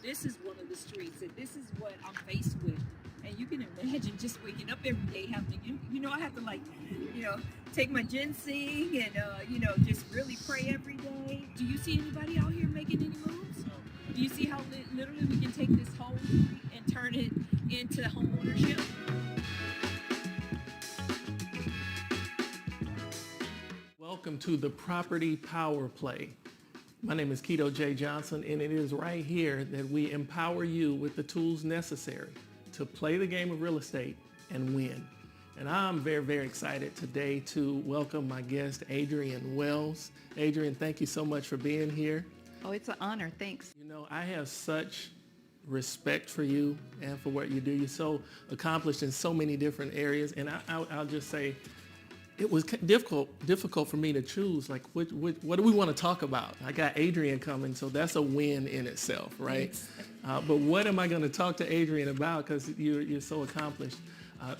this is one of the streets, and this is what I'm faced with. And you can imagine just waking up every day having to, I have to like, you know, take my ginseng and, just really pray every day. Do you see anybody out here making any moves? Do you see how literally we can take this whole street and turn it into home ownership? Welcome to the Property Power Play. My name is Kito J Johnson, and it is right here that we empower you with the tools necessary to play the game of real estate and win. And I'm very, very excited today to welcome my guest, Adrian Wells. Adrian, thank you so much for being here. Oh, it's an honor. Thanks. You know, I have such respect for you and for what you do. You're so accomplished in so many different areas, and I'll just say, it was difficult for me to choose, like, what do we want to talk about? I got Adrian coming, so that's a win in itself, right? Yes. But what am I going to talk to Adrian about, because you're so accomplished?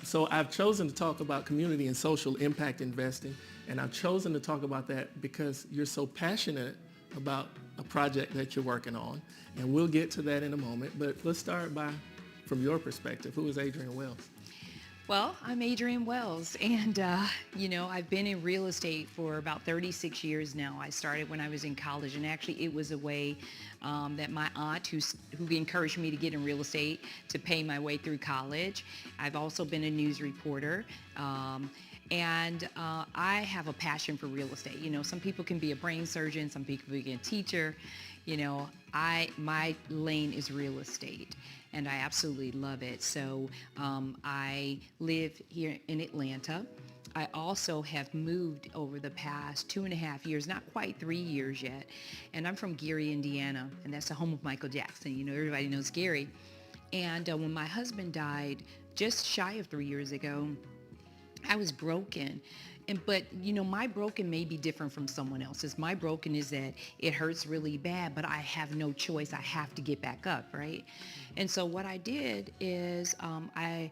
So I've chosen to talk about community and social impact investing, and I've chosen to talk about that because you're so passionate about a project that you're working on, and we'll get to that in a moment. But let's start from your perspective. Who is Adrian Wells? Well, I'm Adrian Wells, and I've been in real estate for about 36 years now. I started when I was in college, and actually it was a way that my aunt, who encouraged me to get in real estate, to pay my way through college. I've also been a news reporter. And I have a passion for real estate. You know, some people can be a brain surgeon, some people can be a teacher. You know, my lane is real estate, and I absolutely love it. So I live here in Atlanta. I also have moved over the past 2.5 years, not quite 3 years yet, and I'm from Gary, Indiana, and that's the home of Michael Jackson. You know, everybody knows Gary. And when my husband died just shy of 3 years ago, I was broken. But my broken may be different from someone else's. My broken is that it hurts really bad, but I have no choice. I have to get back up, right? And so what I did is I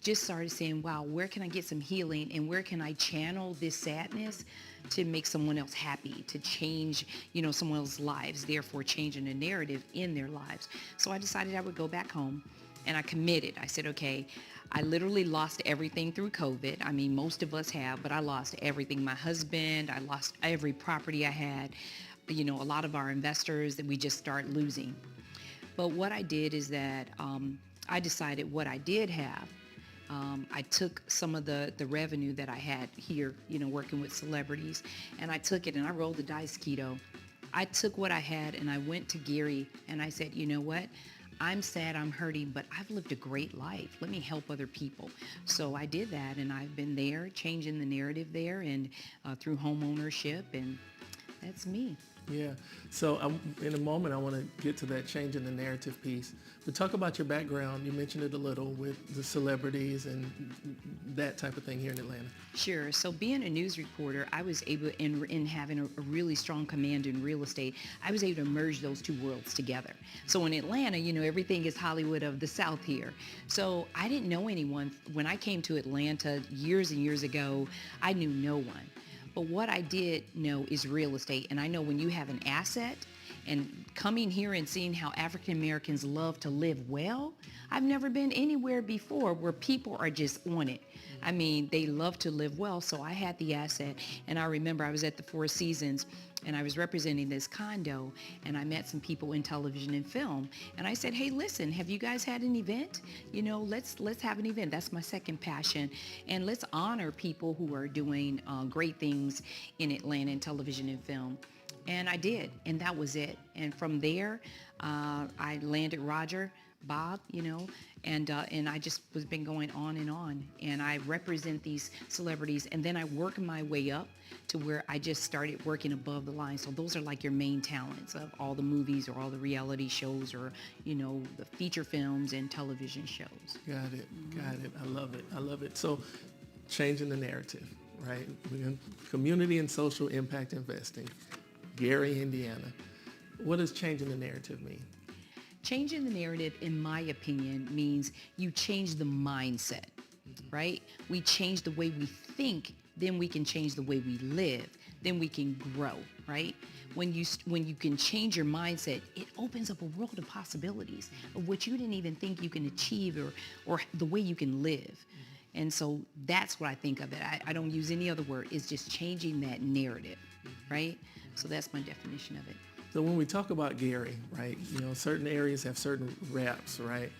just started saying, wow, where can I get some healing, and where can I channel this sadness to make someone else happy, to change, someone else's lives, therefore changing the narrative in their lives. So I decided I would go back home, and I committed. I said, okay, I literally lost everything through COVID. I mean, most of us have, but I lost everything. My husband, I lost every property I had. A lot of our investors that we just start losing. But what I did is that I decided what I did have. I took some of the revenue that I had here, working with celebrities, and I took it and I rolled the dice, Kito. I took what I had and I went to Gary and I said, you know what? I'm sad, I'm hurting, but I've lived a great life. Let me help other people. So I did that, and I've been there, changing the narrative there, and through home ownership, and that's me. Yeah. So in a moment, I want to get to that change in the narrative piece. But talk about your background. You mentioned it a little with the celebrities and that type of thing here in Atlanta. Sure. So being a news reporter, I was able, in having a really strong command in real estate, I was able to merge those two worlds together. So in Atlanta, everything is Hollywood of the South here. So I didn't know anyone. When I came to Atlanta years and years ago, I knew no one. But what I did know is real estate. And I know when you have an asset, and coming here and seeing how African Americans love to live well, I've never been anywhere before where people are just on it. I mean, they love to live well, so I had the asset. And I remember I was at the Four Seasons, and I was representing this condo, and I met some people in television and film. And I said, hey, listen, have you guys had an event? Let's have an event. That's my second passion. And let's honor people who are doing great things in Atlanta in television and film. And I did, and that was it. And from there, I landed Bob, and I just was been going on. And I represent these celebrities, and then I work my way up to where I just started working above the line. So those are like your main talents of all the movies or all the reality shows or, the feature films and television shows. Got it. I love it. So changing the narrative, right? Community and social impact investing. Gary, Indiana. What does changing the narrative mean? Changing the narrative, in my opinion, means you change the mindset, right? We change the way we think, then we can change the way we live, then we can grow. right? When you can change your mindset, it opens up a world of possibilities of what you didn't even think you can achieve or the way you can live. And so that's what I think of it. I don't use any other word. It's just changing that narrative, right? So that's my definition of it. So when we talk about Gary, right, certain areas have certain reps, right?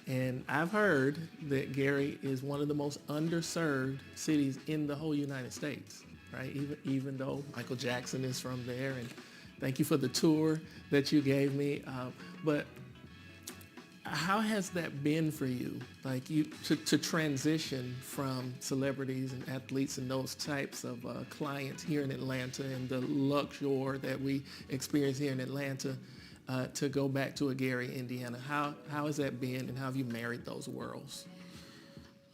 And I've heard that Gary is one of the most underserved cities in the whole United States, right? Even though Michael Jackson is from there, and thank you for the tour that you gave me. But how has that been for you? Like to transition from celebrities and athletes and those types of clients here in Atlanta and the luxury that we experience here in Atlanta to go back to a Gary, Indiana. How has that been, and how have you married those worlds?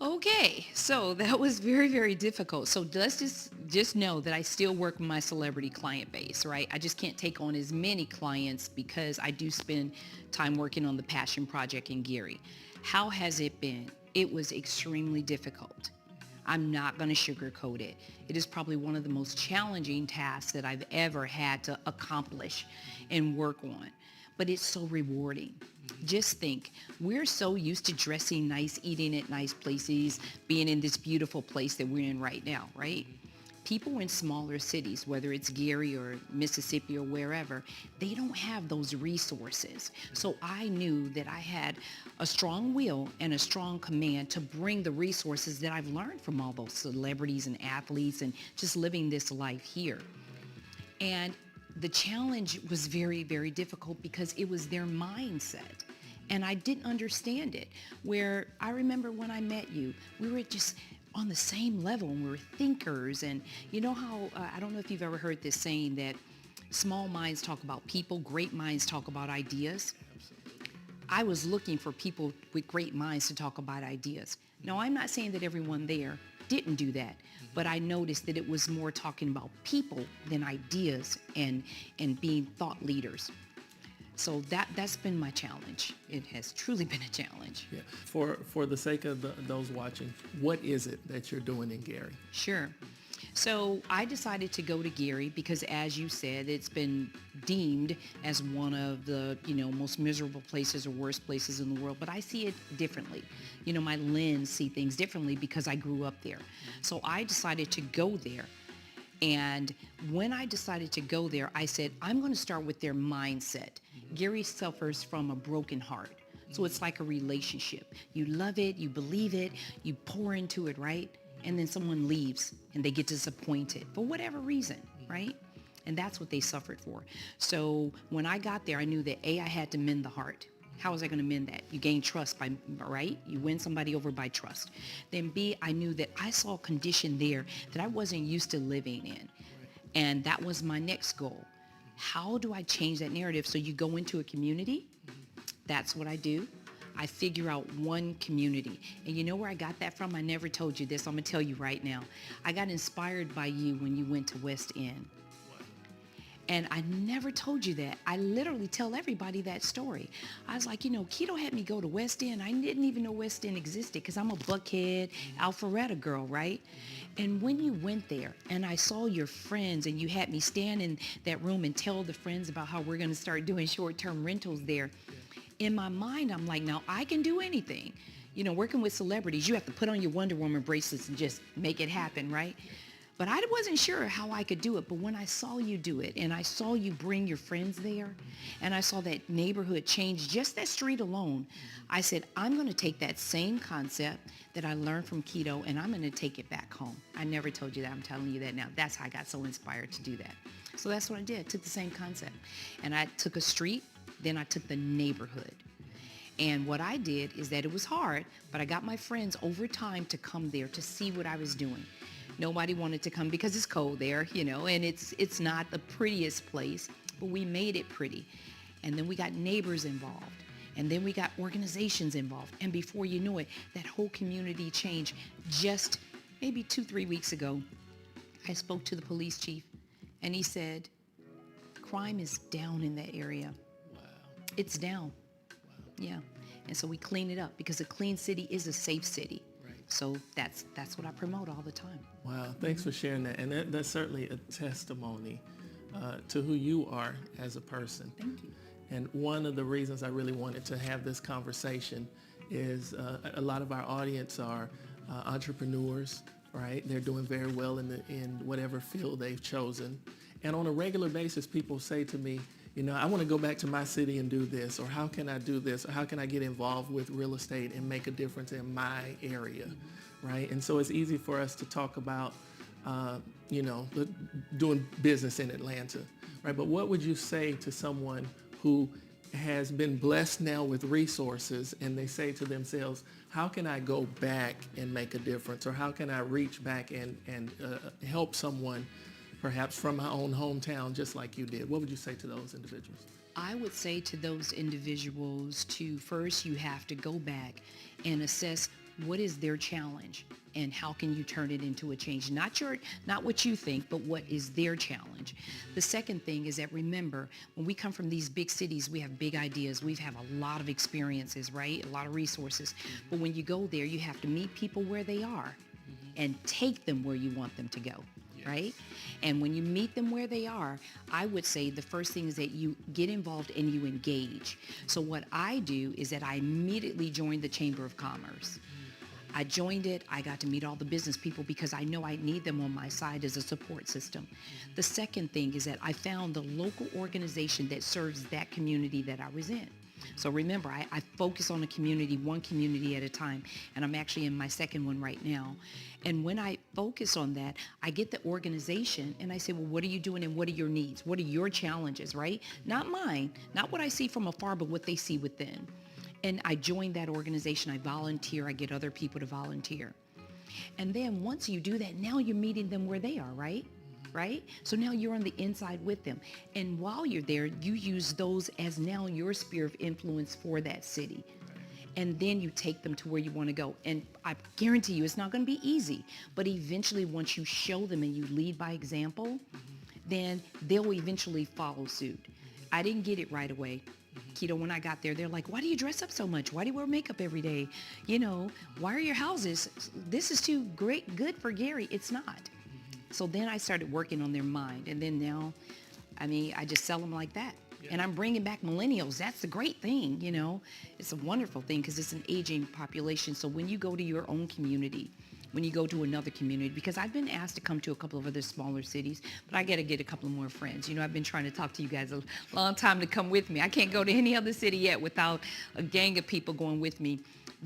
Okay, so that was very, very difficult. So let's just know that I still work with my celebrity client base, right? I just can't take on as many clients because I do spend time working on the passion project in Gary. How has it been? It was extremely difficult. I'm not going to sugarcoat it. It is probably one of the most challenging tasks that I've ever had to accomplish and work on. But it's so rewarding. Just think, we're so used to dressing nice, eating at nice places, being in this beautiful place that we're in right now, right? People in smaller cities, whether it's Gary or Mississippi or wherever, they don't have those resources. So I knew that I had a strong will and a strong command to bring the resources that I've learned from all those celebrities and athletes and just living this life here. And the challenge was very, very difficult because it was their mindset. And I didn't understand it. Where I remember when I met you, we were just on the same level and we were thinkers. And you know how, I don't know if you've ever heard this saying that small minds talk about people, great minds talk about ideas. I was looking for people with great minds to talk about ideas. Now, I'm not saying that everyone there didn't do that, but I noticed that it was more talking about people than ideas and being thought leaders. So that's been my challenge. It has truly been a challenge. Yeah. For the sake of those watching, what is it that you're doing in Gary? Sure. So I decided to go to Gary because, as you said, it's been deemed as one of the, most miserable places or worst places in the world. But I see it differently. My lens see things differently because I grew up there. So I decided to go there. And when I decided to go there, I said, I'm going to start with their mindset. Gary suffers from a broken heart. So it's like a relationship. You love it, you believe it, you pour into it, right? And then someone leaves and they get disappointed for whatever reason, right? And that's what they suffered for. So when I got there, I knew that A, I had to mend the heart. How was I going to mend that? You gain trust by, right? You win somebody over by trust. Then B, I knew that I saw a condition there that I wasn't used to living in. And that was my next goal. How do I change that narrative? So you go into a community. That's what I do. I figure out one community. And you know where I got that from? I never told you this. I'm going to tell you right now. I got inspired by you when you went to West End. And I never told you that. I literally tell everybody that story. I was like, Kito had me go to West End. I didn't even know West End existed because I'm a Buckhead, Alpharetta girl, right? And when you went there and I saw your friends and you had me stand in that room and tell the friends about how we're going to start doing short-term rentals there, in my mind, I'm like, now I can do anything. Working with celebrities, you have to put on your Wonder Woman bracelets and just make it happen, right? But I wasn't sure how I could do it. But when I saw you do it and I saw you bring your friends there and I saw that neighborhood change, just that street alone, I said, I'm going to take that same concept that I learned from Kito and I'm going to take it back home. I never told you that. I'm telling you that now. That's how I got so inspired to do that. So that's what I did. I took the same concept. And I took a street, then I took the neighborhood. And what I did is that it was hard, but I got my friends over time to come there to see what I was doing. Nobody wanted to come because it's cold there, and it's not the prettiest place, but we made it pretty. And then we got neighbors involved. And then we got organizations involved. And before you know it, that whole community changed. Just maybe 2-3 weeks ago, I spoke to the police chief and he said, crime is down in that area. Wow. It's down. Wow. Yeah. And so we clean it up because a clean city is a safe city. So that's what I promote all the time. Wow, thanks for sharing that. And that's certainly a testimony to who you are as a person. Thank you. And one of the reasons I really wanted to have this conversation is a lot of our audience are entrepreneurs, right? They're doing very well in whatever field they've chosen. And on a regular basis, people say to me, I want to go back to my city and do this, or how can I do this, or how can I get involved with real estate and make a difference in my area, right? And so it's easy for us to talk about, doing business in Atlanta, right? But what would you say to someone who has been blessed now with resources and they say to themselves, how can I go back and make a difference? Or how can I reach back and help someone perhaps from my own hometown, just like you did? What would you say to those individuals? I would say to those individuals first you have to go back and assess what is their challenge and how can you turn it into a change. Not what you think, but what is their challenge. The second thing is that, remember, when we come from these big cities, we have big ideas. We have a lot of experiences, right? A lot of resources. But when you go there, you have to meet people where they are and take them where you want them to go. Right? And when you meet them where they are, I would say the first thing is that you get involved and you engage. So what I do is that I immediately joined the Chamber of Commerce. I joined it. I got to meet all the business people because I know I need them on my side as a support system. The second thing is that I found the local organization that serves that community that I was in. So remember, I focus on one community at a time, and I'm actually in my second one right now. And when I focus on that, I get the organization and I say, well, what are you doing and what are your needs? What are your challenges, right? Not mine, not what I see from afar, but what they see within. And I join that organization, I volunteer, I get other people to volunteer. And then once you do that, now you're meeting them where they are, right? Right? So now you're on the inside with them. And while you're there, you use those as now your sphere of influence for that city. And then you take them to where you want to go. And I guarantee you it's not going to be easy. But eventually, once you show them and you lead by example, then they'll eventually follow suit. I didn't get it right away. Kito, when I got there, they're like, why do you dress up so much? Why do you wear makeup every day? Why are your houses? This is too good for Gary. It's not. So then I started working on their mind. And then now, I just sell them like that. Yeah. And I'm bringing back millennials. That's the great thing, It's a wonderful thing because it's an aging population. So when you go to your own community, when you go to another community, because I've been asked to come to a couple of other smaller cities, but I got to get a couple more friends. I've been trying to talk to you guys a long time to come with me. I can't go to any other city yet without a gang of people going with me.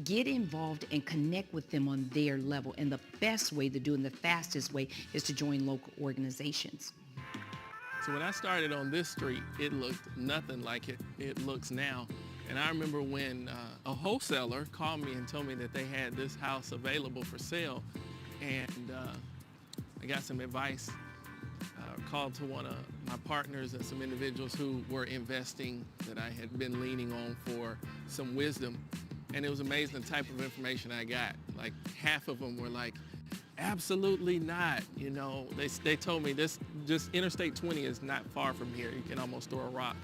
Get involved and connect with them on their level. And the best way to do it, and the fastest way, is to join local organizations. So when I started on this street, it looked nothing like it looks now. And I remember when a wholesaler called me and told me that they had this house available for sale. And I got some advice, called to one of my partners and some individuals who were investing that I had been leaning on for some wisdom. And it was amazing the type of information I got. Like half of them were like, absolutely not. They told me this, just Interstate 20 is not far from here. You can almost throw a rock.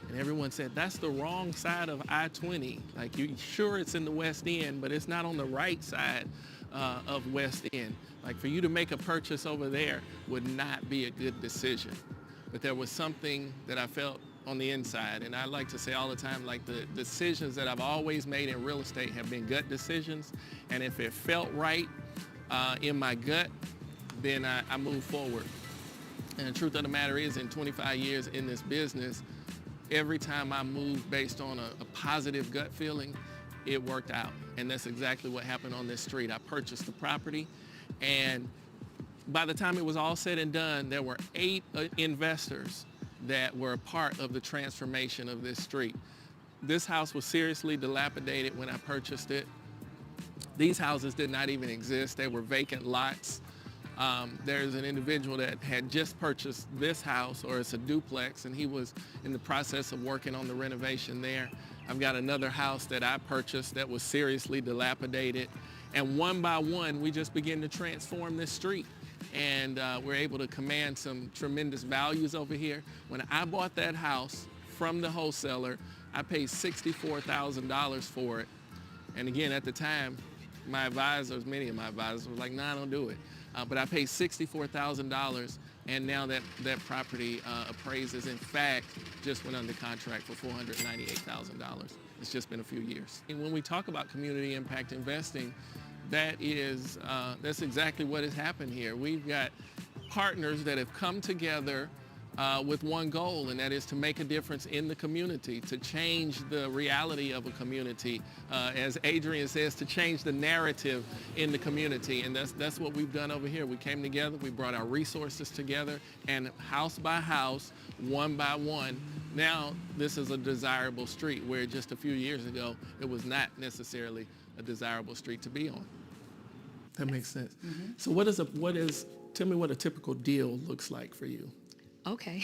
And everyone said, that's the wrong side of I-20. Like, you sure it's in the West End, but it's not on the right side of West End. Like, for you to make a purchase over there would not be a good decision. But there was something that I felt on the inside. And I like to say all the time, like, the decisions that I've always made in real estate have been gut decisions. And if it felt right in my gut, then I move forward. And the truth of the matter is, in 25 years in this business, every time I moved based on a positive gut feeling, it worked out. And that's exactly what happened on this street. I purchased the property, and by the time it was all said and done, there were 8 investors that were a part of the transformation of this street. This house was seriously dilapidated when I purchased it. These houses did not even exist. They were vacant lots. There's an individual that had just purchased this house, or it's a duplex, and he was in the process of working on the renovation there. I've got another house that I purchased that was seriously dilapidated. And one by one, we just began to transform this street. And we're able to command some tremendous values over here. When I bought that house from the wholesaler, I paid $64,000 for it. And again, at the time, my advisors, many of my advisors were like, nah, don't do it. But I paid $64,000, and now that property appraises. In fact, just went under contract for $498,000. It's just been a few years. And when we talk about community impact investing, that's exactly what has happened here. We've got partners that have come together with one goal, and that is to make a difference in the community, to change the reality of a community, as Adrian says, to change the narrative in the community. And that's what we've done over here. We came together, we brought our resources together, and house by house, one by one, now this is a desirable street, where just a few years ago it was not necessarily a desirable street to be on. That makes sense. Mm-hmm. So tell me what a typical deal looks like for you. Okay.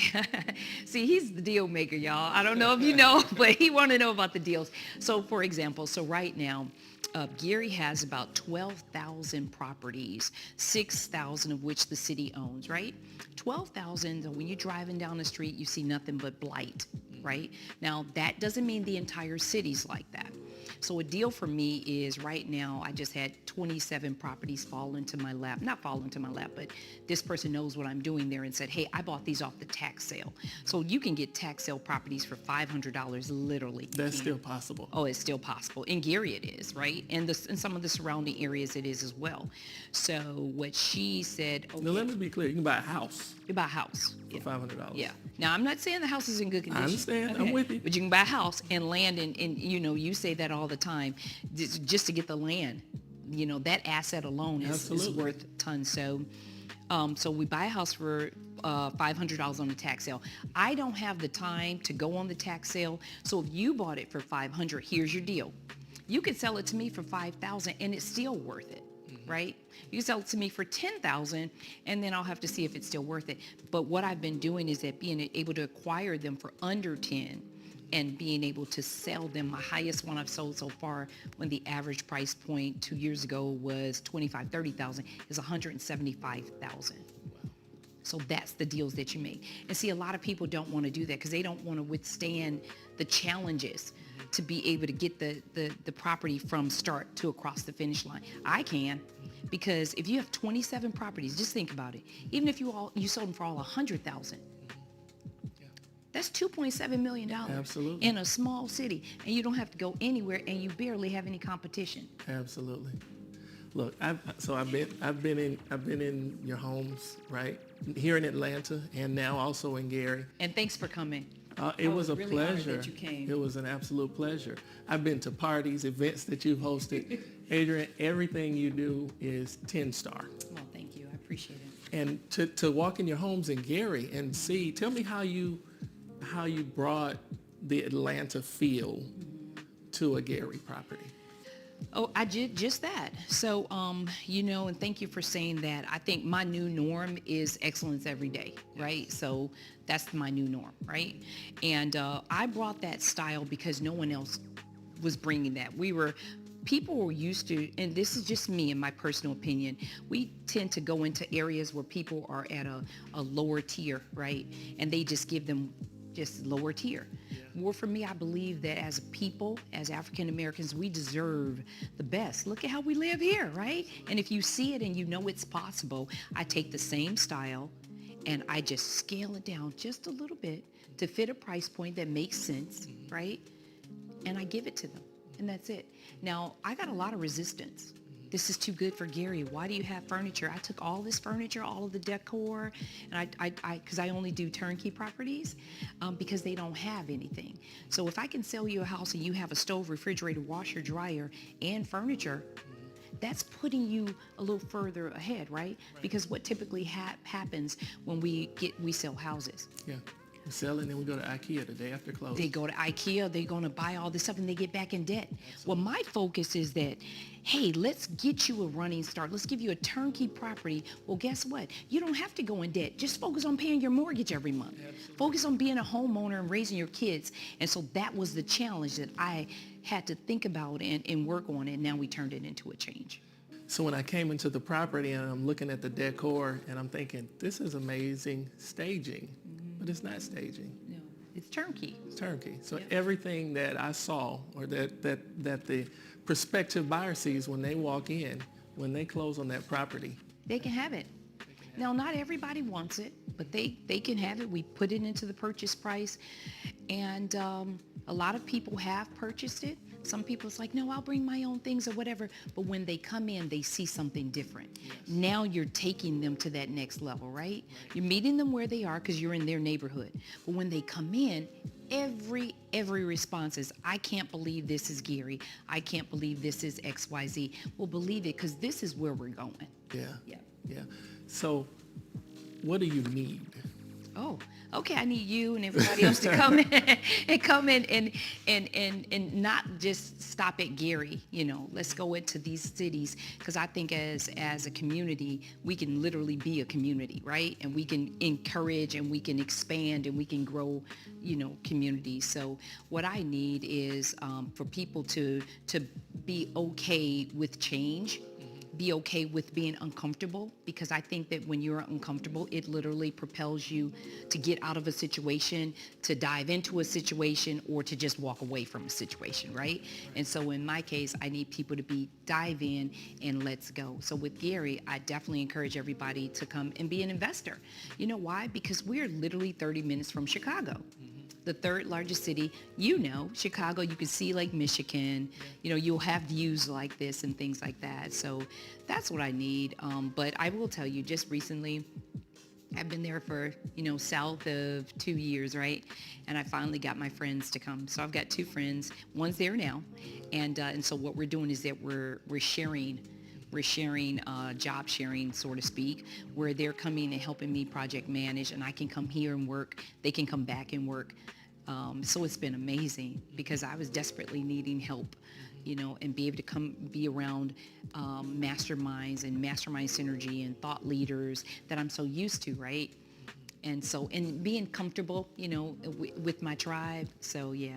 See, he's the deal maker, y'all. I don't know if you know, but he want to know about the deals. So for example, right now, Gary has about 12,000 properties, 6,000 of which the city owns, right? 12,000, when you're driving down the street, you see nothing but blight, right? Now, that doesn't mean the entire city's like that. So a deal for me is right now, I just had 27 properties fall into my lap. Not fall into my lap, but this person knows what I'm doing there and said, hey, I bought these off the tax sale. So you can get tax sale properties for $500 literally. That's still possible. Oh, it's still possible. In Gary it is, right? And in some of the surrounding areas it is as well. So what she said, okay. Now let me be clear, you can buy a house. You buy a house. For $500. Yeah. Now, I'm not saying the house is in good condition. I understand. Okay. I'm with you. But you can buy a house and land, and you say that all the time, just to get the land. That asset alone is worth tons. So we buy a house for $500 on the tax sale. I don't have the time to go on the tax sale. So if you bought it for $500, here's your deal. You could sell it to me for $5,000 and it's still worth it. Right? You sell it to me for $10,000 and then I'll have to see if it's still worth it. But what I've been doing is that being able to acquire them for under 10 and being able to sell them. My highest one I've sold so far, when the average price point 2 years ago was $30,000, is $175,000. So that's the deals that you make. And see, a lot of people don't want to do that because they don't want to withstand the challenges to be able to get the property from start to across the finish line. I can, because if you have 27 properties, just think about it. Even if you sold them for all $100,000, that's $2.7 million. Absolutely. In a small city, and you don't have to go anywhere, and you barely have any competition. Absolutely. Look, I've been in your homes, right, here in Atlanta, and now also in Gary. And thanks for coming. It was a really pleasure. honored that you came. It was an absolute pleasure. I've been to parties, events that you've hosted. Adrian, everything you do is 10-star. Well, thank you. I appreciate it. And to walk in your homes in Gary and see, tell me how you brought the Atlanta feel to a Gary property. Oh, I did just that. So, and thank you for saying that. I think my new norm is excellence every day, right? So that's my new norm, right? And I brought that style because no one else was bringing that. People were used to, and this is just me in my personal opinion, we tend to go into areas where people are at a lower tier, right? And they just give them just lower tier. Yeah. Well, for me, I believe that as people, as African Americans, we deserve the best. Look at how we live here, right? And if you see it and you know it's possible, I take the same style and I just scale it down just a little bit to fit a price point that makes sense, right? And I give it to them, and that's it. Now, I got a lot of resistance. This is too good for Gary. Why do you have furniture? I took all this furniture, all of the decor, and because I only do turnkey properties, because they don't have anything. So if I can sell you a house and you have a stove, refrigerator, washer, dryer, and furniture, that's putting you a little further ahead, right? Because what typically happens when we sell houses. Yeah. We sell it and then we go to IKEA the day after closing. They go to IKEA, they're going to buy all this stuff and they get back in debt. Absolutely. Well, my focus is that, hey, let's get you a running start. Let's give you a turnkey property. Well, guess what? You don't have to go in debt. Just focus on paying your mortgage every month. Absolutely. Focus on being a homeowner and raising your kids. And so that was the challenge that I had to think about and work on, and now we turned it into a change. So when I came into the property and I'm looking at the decor and I'm thinking, this is amazing staging. But it's not staging. No, it's turnkey. It's turnkey. So everything that I saw, or that the prospective buyer sees when they walk in, when they close on that property, they can have it. Now, not everybody wants it, but they can have it. We put it into the purchase price, and a lot of people have purchased it. Some people, it's like, no, I'll bring my own things or whatever. But when they come in, they see something different. Yes. Now you're taking them to that next level, right? You're meeting them where they are because you're in their neighborhood. But when they come in, every response is, I can't believe this is Gary. I can't believe this is XYZ. Well, believe it, because this is where we're going. Yeah. So what do you need? Oh, okay. I need you and everybody else to come in and not just stop at Gary. Let's go into these cities, because I think as a community, we can literally be a community, right? And we can encourage and we can expand and we can grow, communities. So what I need is for people to be okay with change. Be okay with being uncomfortable, because I think that when you're uncomfortable, it literally propels you to get out of a situation, to dive into a situation, or to just walk away from a situation, right? And so in my case, I need people to dive in and let's go. So with Gary, I definitely encourage everybody to come and be an investor. You know why? Because we're literally 30 minutes from Chicago. The third largest city, Chicago, you can see Lake Michigan, you'll have views like this and things like that. So that's what I need. But I will tell you, just recently, I've been there for, south of 2 years, right? And I finally got my friends to come. So I've got 2 friends. One's there now. And so what we're doing is that we're sharing, job sharing, so to speak, where they're coming and helping me project manage, and I can come here and work. They can come back and work. So it's been amazing, because I was desperately needing help, and be able to come be around masterminds and mastermind synergy and thought leaders that I'm so used to, right? And being comfortable, with my tribe. So yeah.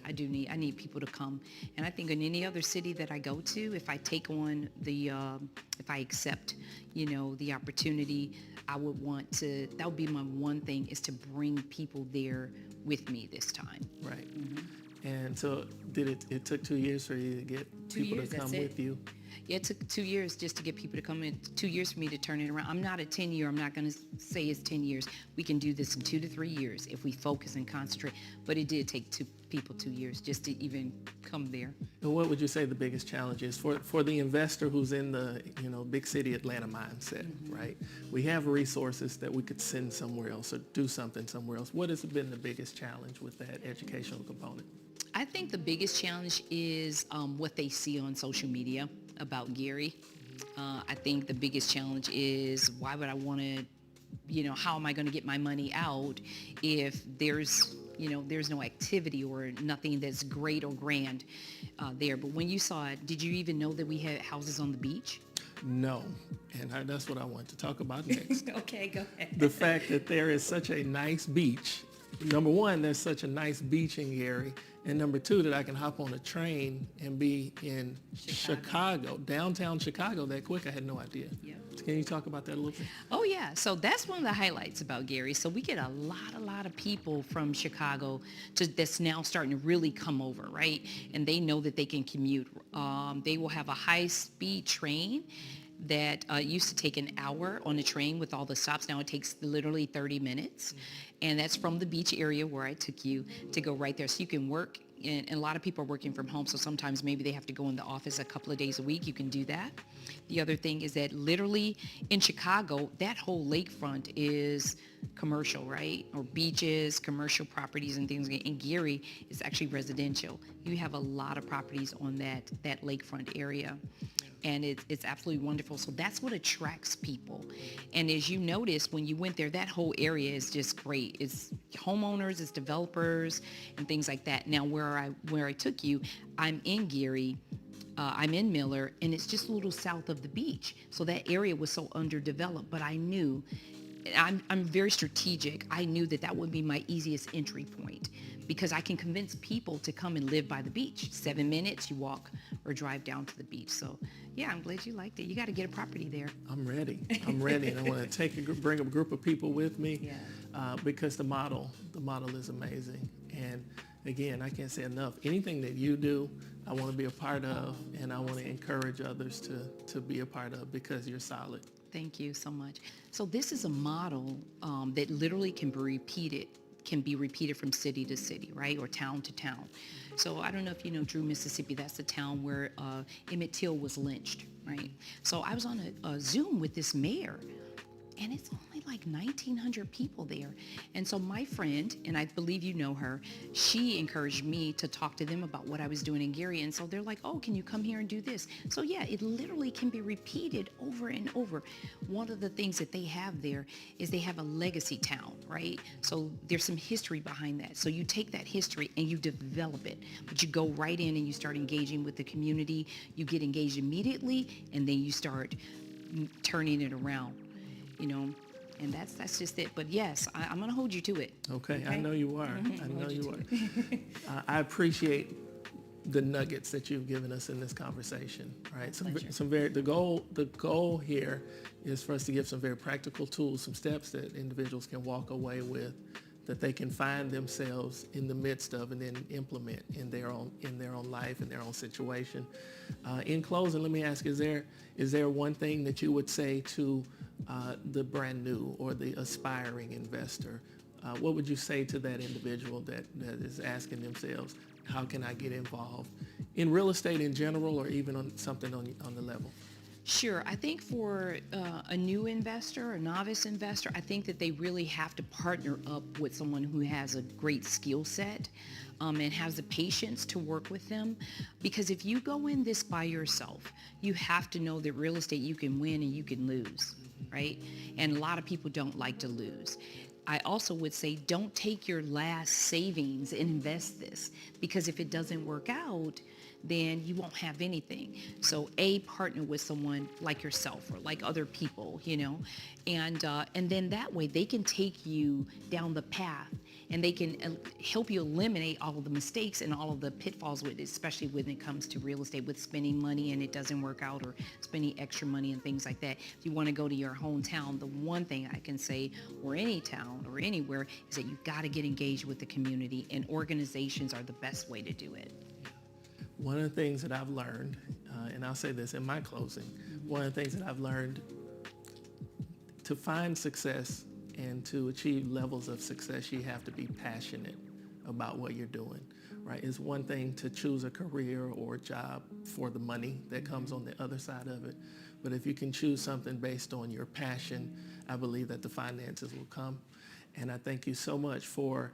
I need people to come. And I think in any other city that I go to, if I take on if I accept, the opportunity, I would want to, that would be my one thing, is to bring people there with me this time. Right. Mm-hmm. And so it took 2 years for you to get people to come with you? Yeah, it took 2 years just to get people to come in, 2 years for me to turn it around. I'm not a 10-year, I'm not going to say it's 10 years. We can do this in 2 to 3 years if we focus and concentrate. But it did take 2 years just to even come there. And what would you say the biggest challenge is for the investor who's in the big city Atlanta mindset, right? We have resources that we could send somewhere else or do something somewhere else. What has been the biggest challenge with that educational component? I think the biggest challenge is what they see on social media about Gary. I think the biggest challenge is, why would I want to, how am I going to get my money out if there's no activity or nothing that's great or grand there. But when you saw it, did you even know that we had houses on the beach? No, and that's what I want to talk about next. Okay, go ahead. The fact that there is such a nice beach. Number one, there's such a nice beach in Gary. And number two, that I can hop on a train and be in Chicago, downtown Chicago that quick. I had no idea. Yep. Can you talk about that a little bit? Oh, yeah. So that's one of the highlights about Gary. So we get a lot of people from Chicago that's now starting to really come over, right? And they know that they can commute. They will have a high-speed train that used to take an hour on the train with all the stops. Now it takes literally 30 minutes. And that's from the beach area where I took you to go right there. So you can work, and a lot of people are working from home. So sometimes maybe they have to go in the office a couple of days a week. You can do that. The other thing is that literally in Chicago, that whole lakefront is commercial, right? Or beaches, commercial properties and things. In Gary, it's actually residential. You have a lot of properties on that lakefront area. And it's absolutely wonderful. So that's what attracts people. And as you notice, when you went there, that whole area is just great. It's homeowners, it's developers, and things like that. Now, where I took you, I'm in Gary, I'm in Miller, and it's just a little south of the beach. So that area was so underdeveloped, but I knew, I'm very strategic. I knew that would be my easiest entry point, because I can convince people to come and live by the beach. 7 minutes, you walk or drive down to the beach. So yeah, I'm glad you liked it. You got to get a property there. I'm ready. And I want to bring a group of people with me, because the model is amazing. And again, I can't say enough. Anything that you do, I want to be a part of, and I want to encourage others to be a part of, because you're solid. Thank you so much. So this is a model that literally can be repeated from city to city, right? Or town to town. So I don't know if you know Drew, Mississippi. That's the town where Emmett Till was lynched, right? So I was on a Zoom with this mayor, and it's only like 1,900 people there. And so my friend, and I believe you know her, she encouraged me to talk to them about what I was doing in Gary. And so they're like, oh, can you come here and do this? So yeah, it literally can be repeated over and over. One of the things that they have there is they have a legacy town, right? So there's some history behind that. So you take that history and you develop it, but you go right in and you start engaging with the community. You get engaged immediately, and then you start turning it around. And that's just it. But yes, I'm going to hold you to it. Okay, I know you are. I know you are. I appreciate the nuggets that you've given us in this conversation. Right? The goal here is for us to give some very practical tools, some steps that individuals can walk away with, that they can find themselves in the midst of and then implement in their own life, in their own situation. In closing, let me ask: is there one thing that you would say to the brand new or the aspiring investor? What would you say to that individual that is asking themselves, how can I get involved in real estate in general, or even on something on the level? Sure. I think for a new investor, a novice investor, I think that they really have to partner up with someone who has a great skill set and has the patience to work with them. Because if you go in this by yourself, you have to know that real estate, you can win and you can lose, right? And a lot of people don't like to lose. I also would say don't take your last savings and invest this, because if it doesn't work out, then you won't have anything. So partner with someone like yourself or like other people, and then that way they can take you down the path, and they can help you eliminate all of the mistakes and all of the pitfalls with it, especially when it comes to real estate, with spending money and it doesn't work out, or spending extra money and things like that. If you want to go to your hometown, the one thing I can say, or any town or anywhere, is that you've got to get engaged with the community, and organizations are the best way to do it. One of the things that I've learned, and I'll say this in my closing, one of the things that I've learned to find success and to achieve levels of success, you have to be passionate about what you're doing, right? It's one thing to choose a career or a job for the money that comes on the other side of it. But if you can choose something based on your passion, I believe that the finances will come. And I thank you so much for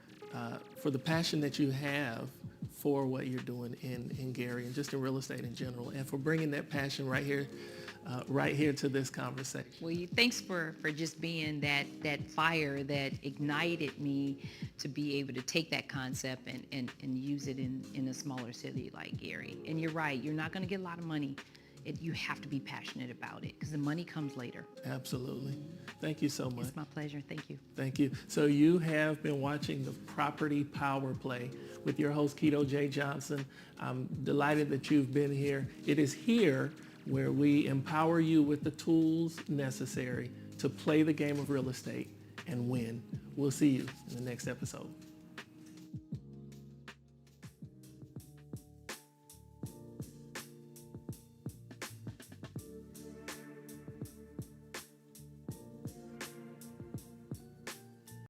the passion that you have for what you're doing in Gary and just in real estate in general, and for bringing that passion right here to this conversation. Well, thanks for just being that fire that ignited me to be able to take that concept and use it in a smaller city like Gary. And you're right, you're not going to get a lot of money. You have to be passionate about it, because the money comes later. Absolutely. Thank you so much. It's my pleasure. Thank you. Thank you. So you have been watching the Property Power Play with your host, Kito J. Johnson. I'm delighted that you've been here. It is here where we empower you with the tools necessary to play the game of real estate and win. We'll see you in the next episode.